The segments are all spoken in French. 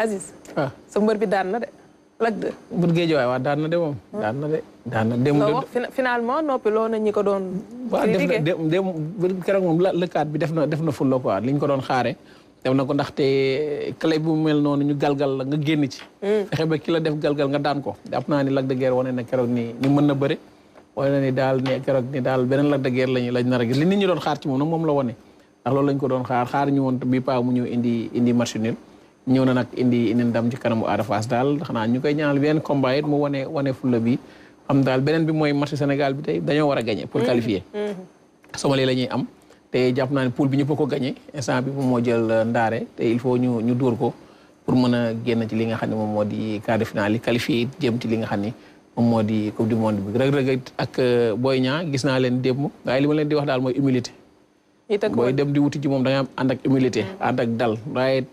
Aziz. waaw sa mbër bi daan na de. Lac 2. mbër Guédiawaye waaw daan na de moom. daan na de daan na dem. loo wax finalement noppi loo na ñi ko doon. critiqué waaw def na keroog moom lëkkaat bi def na fulla quoi li ñu ko doon xaare dem na ko ndaxte clé bu mel noonu ñu galgal la nga génn ci. fexe ba ki la def galgal nga daan ko. jàpp naa ni Lac de Guiers wane na keroog ni mën na bëre. wane na ni daal ne keroog ni daal beneen Lac de Guiers lañ nar a gis li nit ñi doon xaar ci moom nag moom la wane. ndax loolu lañ ko doon xaar ñu woon bi pa mu ñëw indi match nul ñëw na nag indi ndam ci kanamu Ada Fass daal xanaa ñu koy ñaanal benn combat it mu wane fulla bi am daal beneen bi mooy match Sénégal bi tey dañoo war a gagner pour qualifier. Somalie la ñuy am te jàpp naa ne poule bi ñëpp a ko gagner instant bi moom moo jël ndaare te il faut ñu dóor ko pour mën a génn ci li nga xam ne moom moo di quart de finale yi qualifié it jëm ci li nga xam ne moom moo di coupe du monde bi Reug Reug ak Boy Niang gis naa leen démb waaye li ma leen di wax daal mooy humilité. booy dem di wuti ci moom da nga am ànd ak humilité ànd ak dal waaye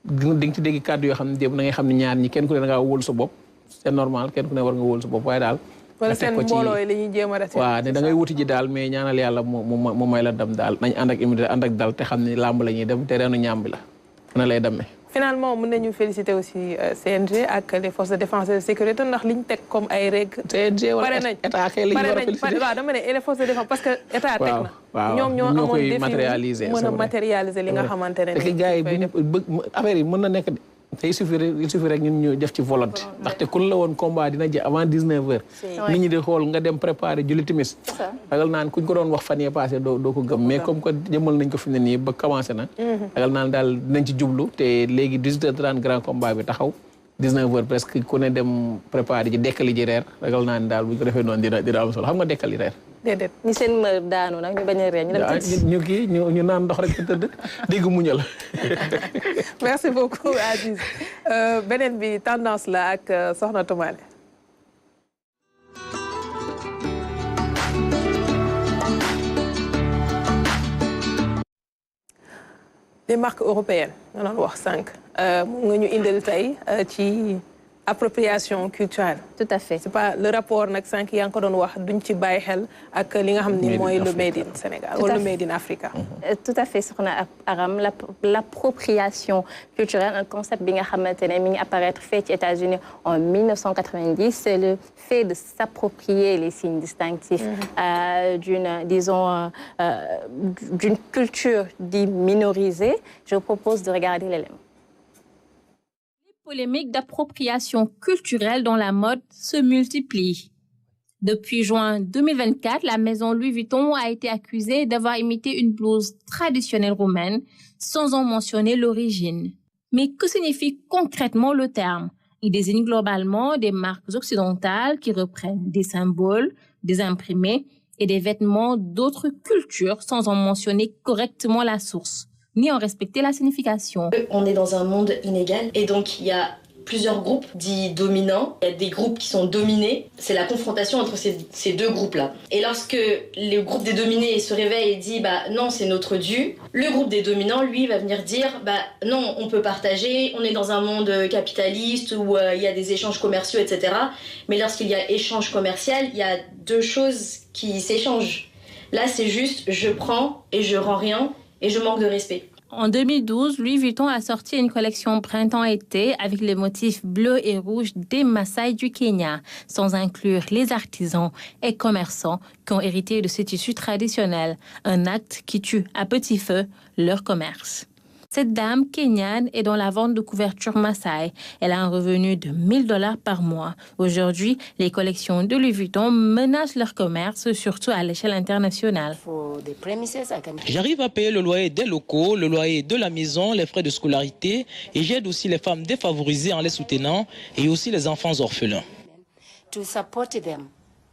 di nga ci dégg kàddu yoo xam ne démb da ngay xam ne ñaar ñi kenn ku ne da ngaa wóolu sa bopp c'est normal kenn ku ne war nga wóolu sa bopp waaye daal wala seen mbooloo yi la ñuy jéem a rafet waaw ne da ngay wuti ji daal mais ñaanal yàlla mu may la dem daal nañ ànd ak humilité ànd ak dal te xam ne làmb la ñuy dem te reenu ñaam bi la na lay demee finalement mën nañu féliciter aussi CNG ak les forces de défense et de sécurité ndax liñ teg comme ay règles. CNG wala état kay la ñu war a féliciter waaw dama ne les forces de défense parce que état teg na. waaw ñoom ñoo amoon koy défi matérialiser mën a matérialiser li nga xamante ne. te gars yi affaire yi mën na nekk te il suffit rek ñun ñu def ci volonté ndaxte kun la woon combat dina jë avant 19 heures nit ñi di xool nga dem préparer julli timis ragal naan kuñ ko doon wax fan yee passé doo ko gëm mais comme que jëmal nañ ko fi ne nii ba commencé na ragal naan daal dinañ ci jublu te léegi 18h30 grand combat bi taxaw 19 heures presque ku ne dem préparer ji dekkali ji reer ragal naan daal buñ ko defee noonu dina am solo xam nga dekkali reer déedéet ñi seen mër daanu nag ñu bañ a ree ñu naan ndox rek tëdd dégg muñal merci beaucoup Aziz beneen bi tendance la ak Soxna Toumane les marques européennes nga doon wax sànq moom nga ñu indil tey ci appropriation culturelle. Tout à fait. C'est pas le rapport nag sànq yaa ngi ko doon wax duñ ci bàyyi xel ak li nga xam ni mooy le made in Sénégal wala le made in Africa. Tout à fait soxna Aram l'appropriation culturelle un concept bi nga xamante ne mi ngi apparaître fee ci États-Unis en 1990 c'est le fait de s'approprier les signes distinctifs d'une culture dite minorisée. Je vous propose de regarder l'élément. Les polémiques d'appropriation culturelle dans la mode se multiplient. Depuis juin 2024, la maison Louis Vuitton a été accusée d'avoir imité une blouse traditionnelle roumaine sans en mentionner l'origine. Mais que signifie concrètement le terme? Il désigne globalement des marques occidentales qui reprennent des symboles, des imprimés et des vêtements d'autres cultures sans en mentionner correctement la source, ni en respecter la signification. On est dans un monde inégal et donc il y a plusieurs groupes dits dominants. Il y a des groupes qui sont dominés. C'est la confrontation entre ces deux groupes-là. Et lorsque le groupe des dominés se réveille et dit bah non, c'est notre dû, le groupe des dominants, lui, va venir dire bah non, on peut partager, on est dans un monde capitaliste où il y a des échanges commerciaux, etc. Mais lorsqu'il y a échange commercial, il y a deux choses qui s'échangent. Là, c'est juste je prends et je rends rien et je manque de respect. En 2012, Louis Vuitton a sorti une collection printemps-été avec les motifs bleus et rouges des Maasai du Kenya, sans inclure les artisans et commerçants qui ont hérité de ce tissu traditionnel, un acte qui tue à petit feu leur commerce. Cette dame kenyane est dans la vente de couvertures Maasai. Elle a un revenu de $1000 par mois. Aujourd'hui, les collections de Louis Vuitton menacent leur commerce, surtout à l'échelle internationale. J'arrive à payer le loyer des locaux, le loyer de la maison, les frais de scolarité et j'aide aussi les femmes défavorisées en les soutenant et aussi les enfants orphelins.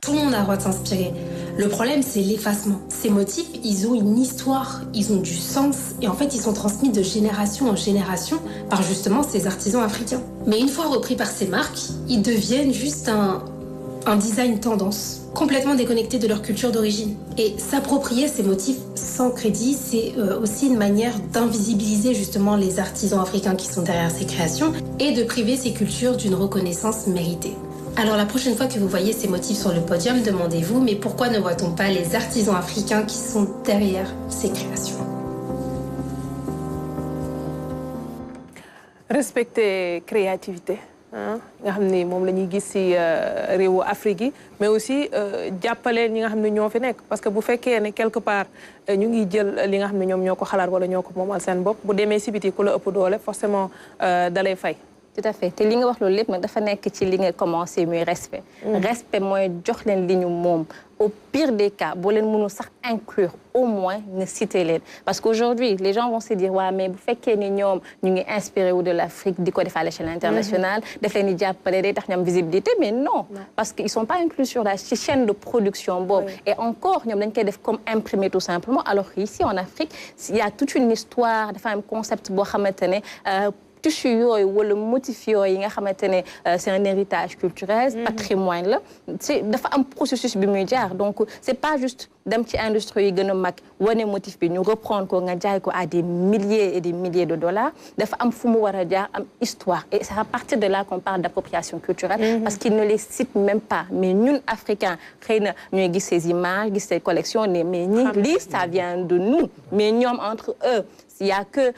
Tout le monde a le droit de s'inspirer. Le problème, c'est l'effacement. Ces motifs, ils ont une histoire, ils ont du sens et en fait, ils sont transmis de génération en génération par justement ces artisans africains. Mais une fois repris par ces marques, ils deviennent juste un design tendance, complètement déconnecté de leur culture d'origine. Et s'approprier ces motifs sans crédit, c'est aussi une manière d'invisibiliser justement les artisans africains qui sont derrière ces créations et de priver ces cultures d'une reconnaissance méritée. Alors la prochaine fois que vous voyez ces motifs sur le podium, demandez-vous, mais pourquoi ne voit-on pas les artisans africains qui sont derrière ces créations? respecter créativité nga xam ni moom la ñuy gis ci réewu Afrique yi mais aussi jàppale ñi nga xam ne ñoo fi nekk parce que bu fekkee ne quelque part ñu ngi jël li nga xam ne ñoom ñoo ko xalaat wala ñoo ko moomal seen bopp bu demee ci biti ku la ëpp doole forcément dalay fay. Tout à fait te li nga wax loolu lépp nag dafa nekk ci li nga commencé muy respect. Respect mooy jox leen li ñu moom. Au pire des cas, boo leen mënul sax inclure au moins ne citer leen parce qu'aujourd'hui les gens vont se dire ouais mais bu fekkee ni ñoom ñu ngi inspiré wu de l'Afrique di ko def à l'échelle internationale def leen di jàppale day tax ñu am visibilité mais non parce qu'ils sont pas inclus sur la chaîne de production boobu et encore ñoom dañ koy def comme imprimé tout simplement alors ici en Afrique il y a toute une histoire dafa am concept boo xamante ne tissu yooyu wala motif yooyu yi nga xamante ne c'est un héritage culturel patrimoine la c'est dafa am processus bi muy jaar donc c'est pas juste dem ci industrie yi gën a mag wane motif bi ñu reprendre ko nga jaay ko à des milliers et des milliers de dollars dafa am fu mu war a jaar am histoire et c'est à partir de là qu'on parle d'appropriation culturelle parce qu'ils ne les citent même pas mais ñun africains xëy na ñooy gis ces images gis ces collections mais ñi lii ça vient de nous mais ñoom entre eux il y a que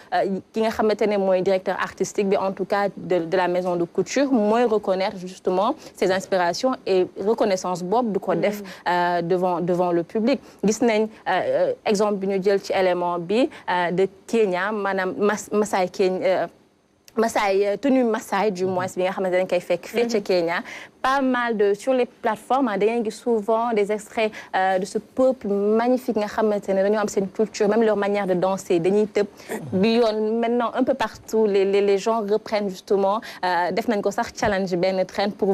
ki nga xamante ne mooy directeur artistique bi en tout cas de la maison de couture mooy reconnaître justement ses inspirations et reconnaissance boobu du ko def devant le public gis nañ exemple bi ñu jël ci élément bi de Kenya maanaam Masai Kenya Maasai tenue Maasai du moins bi nga xamante dañ koy fekk fii ci Kenya pas mal de sur les plateformes da ngay gis souvent des extraits de ce peuple magnifique nga xamante ne dañoo am seen culture même leur manière de danser dañuy tëb bi yoon maintenant un peu partout les gens reprennent justement def nañ ko sax challenge benn trend pour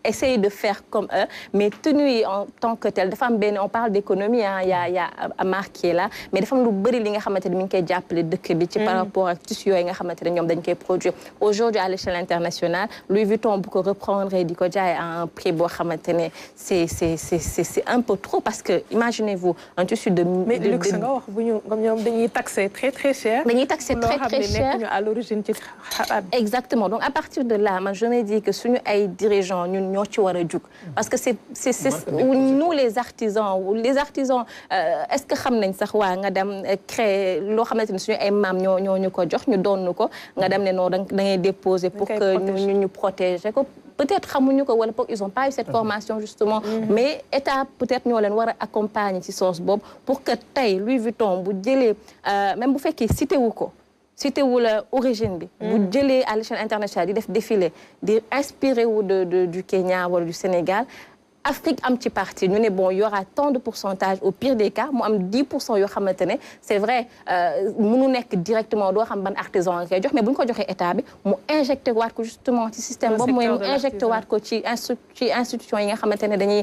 essayer de faire comme eux mais tenue en tant que tel dafa am benn on parle d'économie il y a Amar qui est là mais dafa am lu bëri li nga xamante ne mi ngi koy jàppale dëkk bi ci par rapport ak tissu yooyu nga xamante ne ñoom dañ koy produire aujourd'hui à l'échelle internationale Louis Vuitton bu ko reprendre di ko jaay à un prix boo xamante ne c'est un peu trop parce que imaginez-vous un tissu de mais luxe nga wax bu ñu comme ñoom dañuy taxer très très cher dañuy taxer très cher à l'origine ci xalaat exactement donc à partir de là man je me dis que suñu ay dirigeants ñun ñoo ci war a jug parce que c'est nous les artisans est-ce que xam nañ sax waa nga dem créer loo xamante ne suñu ay maam ñoo ñu ko jox ñu doon ko nga dem ne non da ngay déposer pour que ñu protéger ko peut-être xamuñu ko wala ils ont pas eu cette formation justement mais état peut-être ñoo leen war a accompagner ci source boobu pour que tey Louis Vuitton bu jëlee même bu fekkee cité wu ko cité wu la origine bi bu jëlee à l'échelle internationale di def défilé di inspiré wu du Kenya wala du Sénégal Afrique am ci partie ñu ne bon il y aura tant de pourcentage au pire des cas mu am 10% yoo xamante ne c'est vrai mënu nekk directement doo xam ban artisan nga koy jox mais bu ñu ko joxee état bi mu injecté waat ko justement ci système boobu mooy mu injecté waat ko ci institution yi nga xamante ne dañuy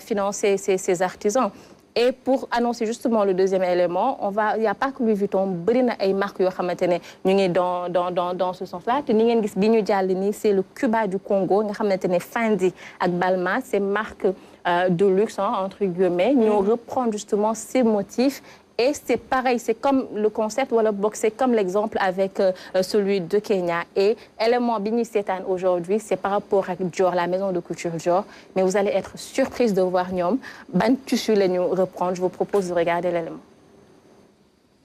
financer ces artisans. Et pour annoncer justement le deuxième élément, il y a pas que Louis Vuitton, bëri na ay marques yoo xamante ne ñu ngi dans ce sens-là te ni ngeen gis bi ñu jàll nii c'est le Cuba du Congo nga xamante ne Fendi ak Balmain c'est marque de luxe entre guillemets ñoo reprendre justement ces motifs. Et c'est pareil, c'est comme le concept wala boog c'est comme l'exemple avec celui de Kenya et élément bi ñuy seetaan aujourd'hui c'est par rapport ak Dior la maison de couture Dior mais vous allez être surprise de voir ñoom ban tissu la ñu reprendre je vous propose de regarder l'élément.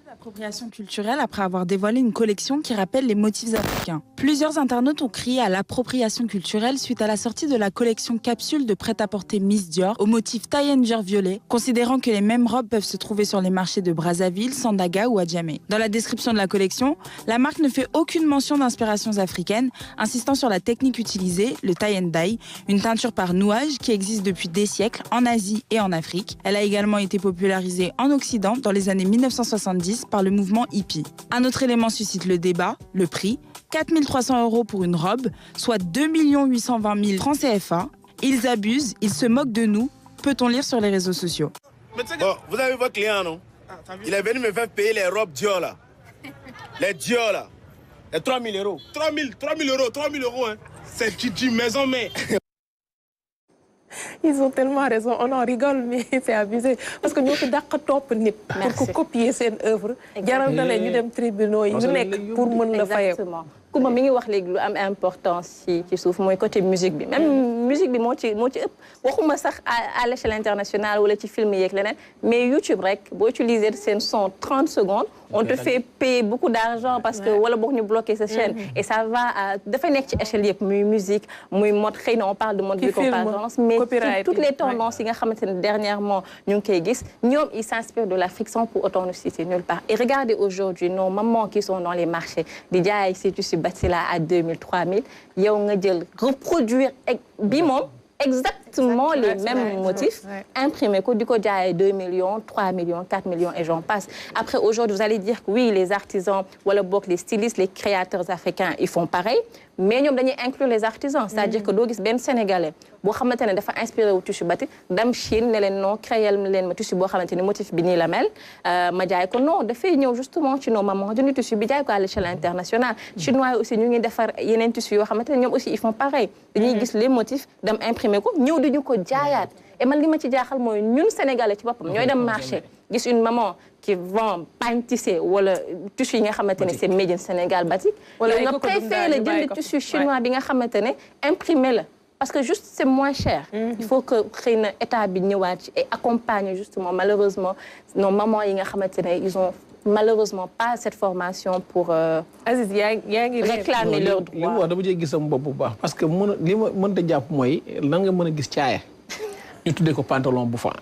L'appropriation culturelle après avoir dévoilé une collection qui rappelle les motifs africains. Plusieurs internautes ont crié à l'appropriation culturelle suite à la sortie de la collection capsule de prêt-à-porter Miss Dior au motif Tayenger violet, considérant que les mêmes robes peuvent se trouver sur les marchés de Brazzaville, Sandaga ou Adjamé. Dans la description de la collection, la marque ne fait aucune mention d'inspirations africaines, insistant sur la technique utilisée, le tie and dye, une teinture par nouage qui existe depuis des siècles en Asie et en Afrique. Elle a également été popularisée en Occident dans les années 1970 par le mouvement hippie. Un autre élément suscite le débat, le prix. 4 300 € pour une robe, soit 2 820 000 francs CFA. Ils abusent, ils se moquent de nous, peut-on lire sur les réseaux sociaux. Bon, vous avez votre client, non? Il est venu me faire payer les robes Dior, là. Les Dior, là. Les 3 000 €. 3 000 €, hein. C'est du maison, mais... Ils ont tellement raison, on en rigole, mais c'est abusé. Parce que nous avons fait top nip pour copier cette œuvre. Jaral na leen ñu dem tribunaux yi ñu nekk pour mën la fayee. Exactement. Ku Coumba mi ngi wax léegi lu am importance ci suuf mooy côté musique bi même musique bi moo ci ëpp waxuma sax à l'échelle internationale wala ci film yeeg leneen mais YouTube rek boo utiliser seen son 30 secondes on te fait payer beaucoup d'argent parce que wala boog ñu bloquer sa chaîne et ça va à dafay nekk ci échelle yëpp muy musique muy mode xëy na on parle de mode vidéoconférence mais toutes les tendances yi nga xamante ne dernièrement ñu ngi koy gis ñoom ils s'inspirent de l'Afrique sans pour autant nous citer nulle part et regardez aujourd'hui nos mamans qui sont dans les marchés di jaay ces tissus bati là à 2000 3000 yow nga jël reproduire bi moom exactement les mêmes motifs, imprimés, qu'on dit qu'on a 2 millions, 3 millions, 4 millions et j'en passe. Après, aujourd'hui, vous allez dire que oui, les artisans, les stylistes, les créateurs africains, ils font pareil, mais nous devons inclure les artisans. C'est-à-dire que nous, ben Sénégalais, boo xamante ne dafa inspiré wu tissu batik dam Chine ne leen non créer leen ma tissu boo xamante ne motif bi nii la mel ma jaay ko non dafay ñëw justement ci nos mamans jënd tissu bi jaay ko à l'échelle internationale. Chinois aussi ñu ngi defar yeneen tissu yoo xamante ne ñoom aussi ils font pareil dañuy gis les motifs dam imprimer ko ñëw di ñu ko jaayaat et man li ma ci jaaxal mooy ñun Sénégalais ci boppam ñooy dem marché gis une maman qui vend pagne tissé wala tissu yi nga xamante ne c'est made in Sénégal batik wala nga préféré la jënd tissu chinois bi nga xamante ne imprimé la parce que juste c'est moins cher. Il faut que xëy na état bi ñëwaat et accompagner justement malheureusement nos mamans yi nga xamante ne ils ont malheureusement pas cette formation pour Aziz yaa ngi réclamer leurs droits. li mu wax dama cee gis sama bopp bu baax parce que li ma mënta jàpp mooy lan nga mën a gis caaya ñu tuddee ko pantalon bouffant.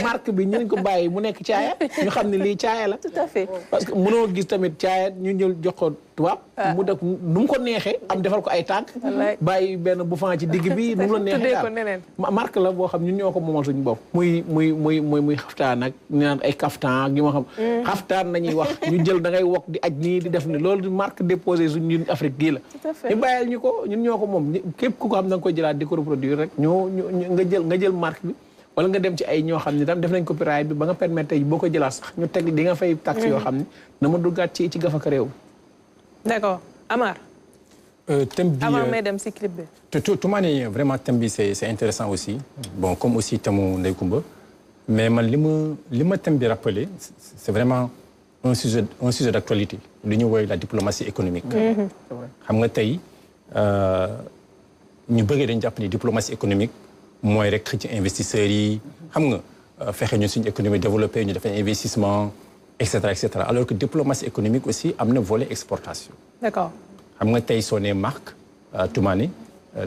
marque bi ñu ko bàyyi mu nekk caaya ñu xam ne lii caaya la. Tout à fait. parce que mënoo gis tamit caaya ñu jël jox ko tubaab. mu def nu mu ko neexee am defal ko ay tànk. bàyyi benn bouffant ci digg bi nu mu la neexee daal marque la boo xam ñun ñoo ko moomal suñu bopp. muy xaftaan ak ñu naan ay kaftaan ak ñu ma xam. xaftaan nañuy wax ñu jël da ngay wokk di aj nii di def ni loolu marque déposé suñu ñun Afrique gii la. ñu bàyyil ñu ko ñun ñoo ko moom képp ku ko xam da nga koy jëlaat di ko reproduire rek nga jël marque bi wala nga dem ci ay ñoo xam ne tam def nañ copyright bi ba nga permettre boo ko jëlaat sax ñu teg di nga fay taxe yoo xam ne na ma duggaat ci gafaka réew. D'accord Amar. Thème bi avant may dem ci clip bi. Toumani vraiment thème bi c'est intéressant aussi bon comme aussi thème Ndeye Coumba mais man li ma thème bi rappelé c'est vraiment un sujet d'actualité li ñu woowee la diplomatie économique. xam nga tey ñu bëggee dañu jàpp ni diplomatie économique mooy rek xëcc investisseurs yi xam nga fexe ñu suñu économie développée ñu def investissement et cetera alors que diplomatie économique aussi am na volet exportation. D'accord. xam nga tey soo nee marque Toumani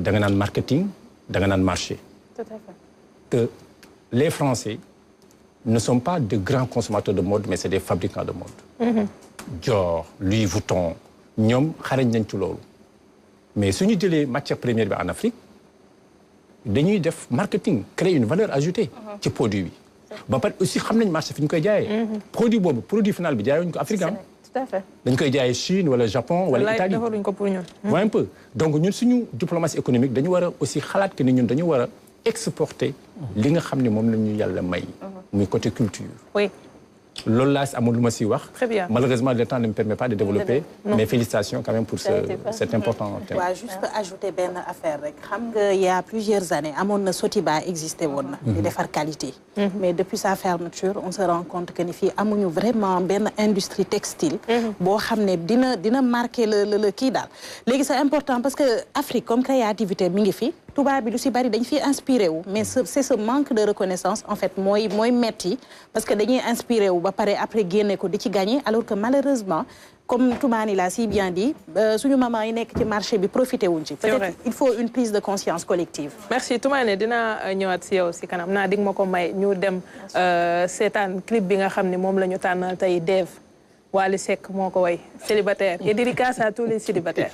da nga naan marketing da nga naan marché. Tout à fait. Que les Français ne sont pas de grands consommateurs de mode mais c'est des fabricants de mode. Dior Louis Vuitton ñoom xarañ nañ ci loolu. mais suñu jëlee matière première bi en Afrique dañuy def marketing créer une valeur ajoutée ci produit bi ba pare aussi xam nañ marché fi ñu koy jaayee produit boobu produit final bi jaayuñu ko africain tout à fait dañ koy jaayee Chine wala Japon wala Italie defaluñ ko pour ñun un peu donc ñun suñu diplomatie économique dañu war a aussi xalaat que ni ñun dañu war a exporter li nga xam ne moom la ñu yàlla may muy côté culture oui loolu laa amul lu ma si wax. Très bien. Malheureusement le temps ne me permet pas de développer. Mais félicitations quand même pour cet important thème. waaw juste ajouter benn affaire rek xam nga il y a plusieurs années amoon na Sotiba existé woon na. di defar qualité. mais depuis sa fermeture on se rend compte que ni fii amuñu vraiment benn industrie textile. boo xam ne dina marquer le kii daal. léegi c'est important parce que Afrique comme créativité mi ngi fi. tubaab bi lu si bari dañ fi inspiré wu mais c'est ce manque de reconnaissance en fait mooy metti parce que dañuy inspiré wu ba pare après génne ko di ci gagner alors que malheureusement comme Toumani l'a si bien dit suñu maman yi nekk ci marché bi profité wuñ ci peut-être il faut une prise de conscience collective. Merci Toumani dina ñëwaat si yow si kanam naa dig ma ko may ñu dem seetaan clip bi nga xam ne moom la ñu tànnal tey Dev Wally Seck moo ko way célibataire et dédicace à tous les célibataires